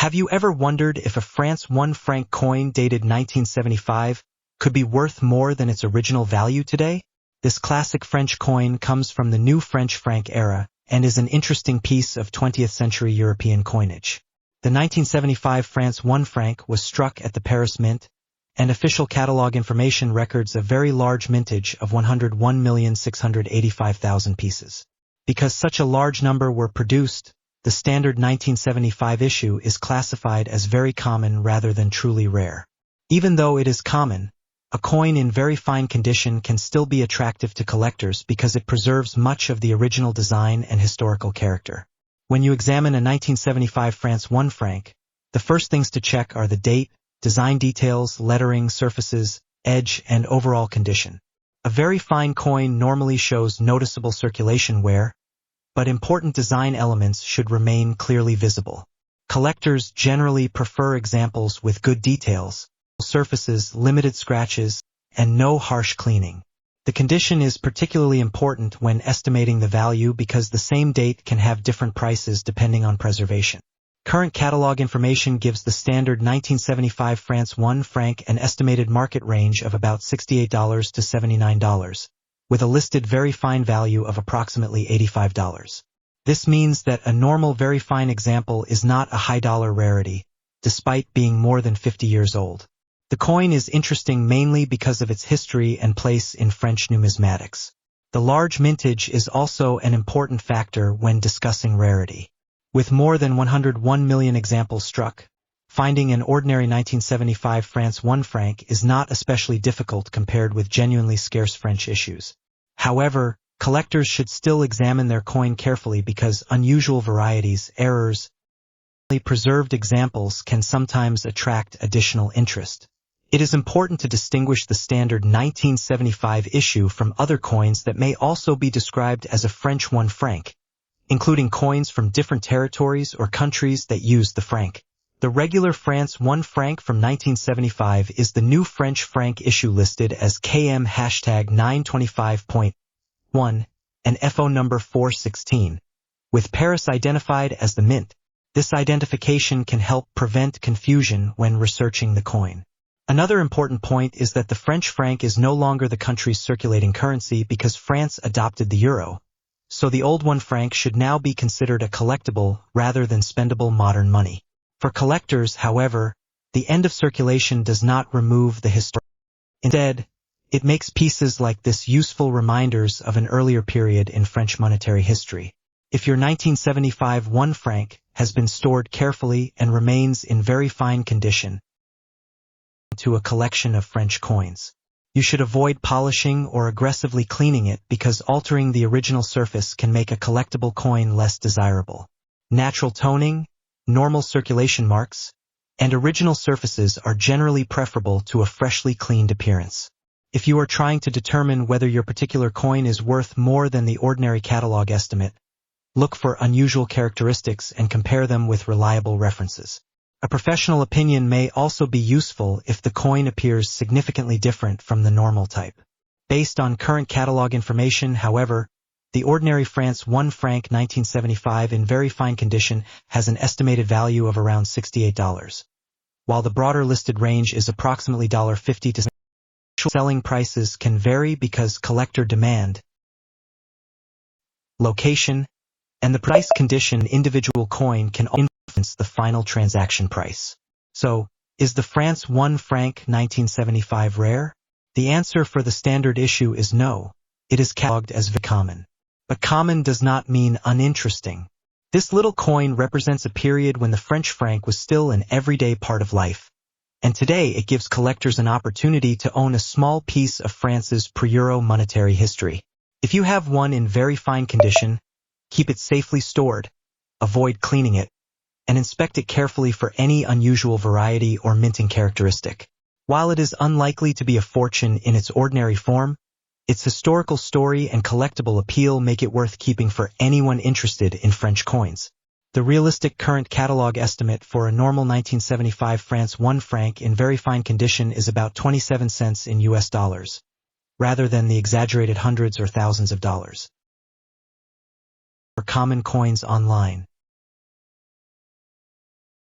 Have you ever wondered if a France 1 franc coin dated 1975 could be worth more than its original value today? This classic French coin comes from the new French franc era and is an interesting piece of 20th century European coinage. The 1975 France 1 franc was struck at the Paris Mint, and official catalog information records a very large mintage of 101,685,000 pieces. Because such a large number were produced, the standard 1975 issue is classified as very common rather than truly rare. Even though it is common, a coin in very fine condition can still be attractive to collectors because it preserves much of the original design and historical character. When you examine a 1975 France 1 franc, the first things to check are the date, design details, lettering, surfaces, edge, and overall condition. A very fine coin normally shows noticeable circulation wear, but important design elements should remain clearly visible. Collectors generally prefer examples with good details, surfaces, limited scratches, and no harsh cleaning. The condition is particularly important when estimating the value because the same date can have different prices depending on preservation. Current catalog information gives the standard 1975 France 1 franc an estimated market range of about $68 to $79, with a listed very fine value of approximately $85. This means that a normal very fine example is not a high-dollar rarity, despite being more than 50 years old. The coin is interesting mainly because of its history and place in French numismatics. The large mintage is also an important factor when discussing rarity. With more than 101 million examples struck, finding an ordinary 1975 France 1 franc is not especially difficult compared with genuinely scarce French issues. However, collectors should still examine their coin carefully because unusual varieties, errors, and preserved examples can sometimes attract additional interest. It is important to distinguish the standard 1975 issue from other coins that may also be described as a French 1 franc, including coins from different territories or countries that use the franc. The regular France 1 franc from 1975 is the new French franc issue listed as KM #925.1 and FO number 416, with Paris identified as the mint. This identification can help prevent confusion when researching the coin. Another important point is that the French franc is no longer the country's circulating currency because France adopted the euro, so the old 1 franc should now be considered a collectible rather than spendable modern money. For collectors, however, the end of circulation does not remove the history. Instead, it makes pieces like this useful reminders of an earlier period in French monetary history. If your 1975 1 franc has been stored carefully and remains in very fine condition, to a collection of French coins. You should avoid polishing or aggressively cleaning it because altering the original surface can make a collectible coin less desirable. Natural toning, normal circulation marks, and original surfaces are generally preferable to a freshly cleaned appearance. If you are trying to determine whether your particular coin is worth more than the ordinary catalog estimate, look for unusual characteristics and compare them with reliable references. A professional opinion may also be useful if the coin appears significantly different from the normal type. Based on current catalog information, however, the ordinary France 1 franc 1975 in very fine condition has an estimated value of around $68, while the broader listed range is approximately $50 to $70. Selling prices can vary because collector demand, location, and the price condition individual coin can influence the final transaction price. So, is the France 1 franc 1975 rare? The answer for the standard issue is no. It is cataloged as very common. But common does not mean uninteresting. This little coin represents a period when the French franc was still an everyday part of life. And today it gives collectors an opportunity to own a small piece of France's pre-euro monetary history. If you have one in very fine condition, keep it safely stored, avoid cleaning it, and inspect it carefully for any unusual variety or minting characteristic. While it is unlikely to be a fortune in its ordinary form, its historical story and collectible appeal make it worth keeping for anyone interested in French coins. The realistic current catalog estimate for a normal 1975 France 1 franc in very fine condition is about 27 cents in US dollars, rather than the exaggerated hundreds or thousands of dollars. For common coins online.